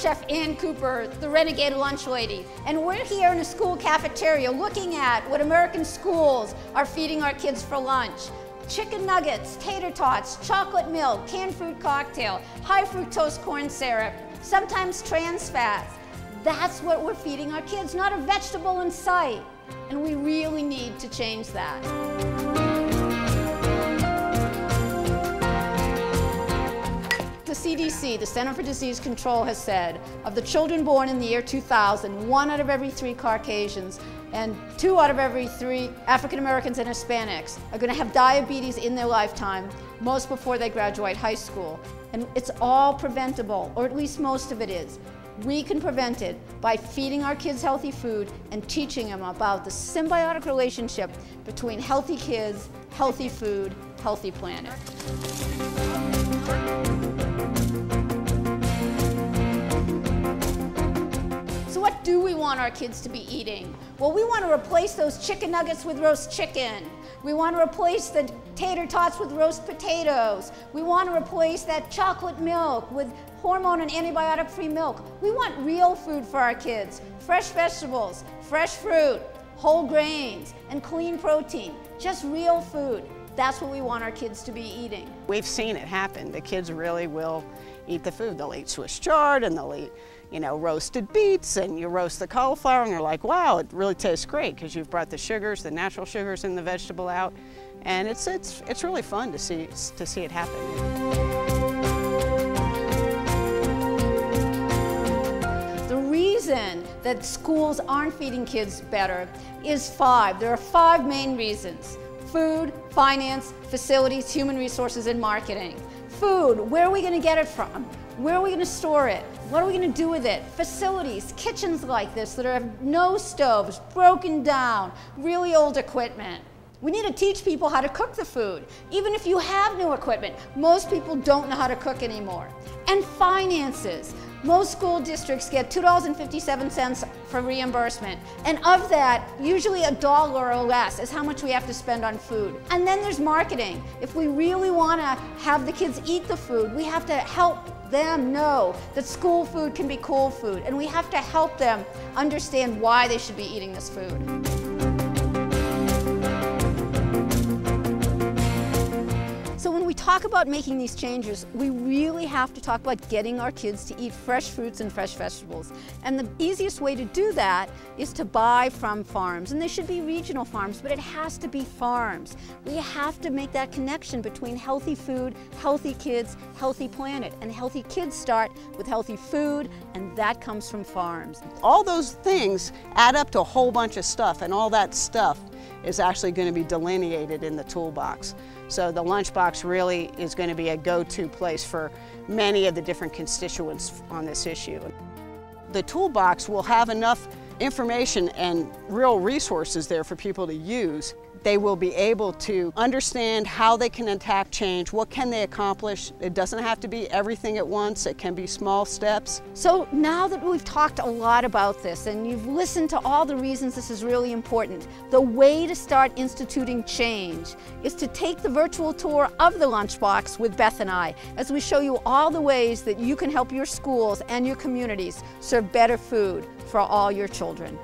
Chef Ann Cooper, the Renegade Lunch Lady, and we're here in a school cafeteria looking at what American schools are feeding our kids for lunch. Chicken nuggets, tater tots, chocolate milk, canned fruit cocktail, high fructose corn syrup, sometimes trans fats. That's what we're feeding our kids, not a vegetable in sight. And we really need to change that. The CDC, the Center for Disease Control, has said of the children born in the year 2000, 1 out of every 3 Caucasians and 2 out of every 3 African Americans and Hispanics are going to have diabetes in their lifetime, most before they graduate high school. And it's all preventable, or at least most of it is. We can prevent it by feeding our kids healthy food and teaching them about the symbiotic relationship between healthy kids, healthy food, healthy planet. What do we want our kids to be eating? Well, we want to replace those chicken nuggets with roast chicken. We want to replace the tater tots with roast potatoes. We want to replace that chocolate milk with hormone and antibiotic-free milk. We want real food for our kids. Fresh vegetables, fresh fruit, whole grains, and clean protein. Just real food. That's what we want our kids to be eating. We've seen it happen. The kids really will eat the food. They'll eat Swiss chard and they'll eat, you know, roasted beets, and you roast the cauliflower and you're like, wow, it really tastes great because you've brought the sugars, the natural sugars in the vegetable out. And it's really fun to see it happen. The reason that schools aren't feeding kids better is 5. There are 5 main reasons. Food, finance, facilities, human resources, and marketing. Food, where are we going to get it from? Where are we going to store it? What are we going to do with it? Facilities, kitchens like this that have no stoves, broken down, really old equipment. We need to teach people how to cook the food. Even if you have new equipment, most people don't know how to cook anymore. And finances. Most school districts get $2.57 for reimbursement, and of that, usually $1 or less is how much we have to spend on food. And then there's marketing. If we really want to have the kids eat the food, we have to help them know that school food can be cool food, and we have to help them understand why they should be eating this food. So when we talk about making these changes, we really have to talk about getting our kids to eat fresh fruits and fresh vegetables. And the easiest way to do that is to buy from farms. And they should be regional farms, but it has to be farms. We have to make that connection between healthy food, healthy kids, healthy planet. And healthy kids start with healthy food, and that comes from farms. All those things add up to a whole bunch of stuff, and all that stuff is actually going to be delineated in the toolbox. So the lunchbox really is going to be a go-to place for many of the different constituents on this issue. The toolbox will have enough information and real resources there for people to use. They will be able to understand how they can attack change, what can they accomplish. It doesn't have to be everything at once, it can be small steps. So now that we've talked a lot about this and you've listened to all the reasons this is really important, the way to start instituting change is to take the virtual tour of the Lunchbox with Beth and I, as we show you all the ways that you can help your schools and your communities serve better food for all your children.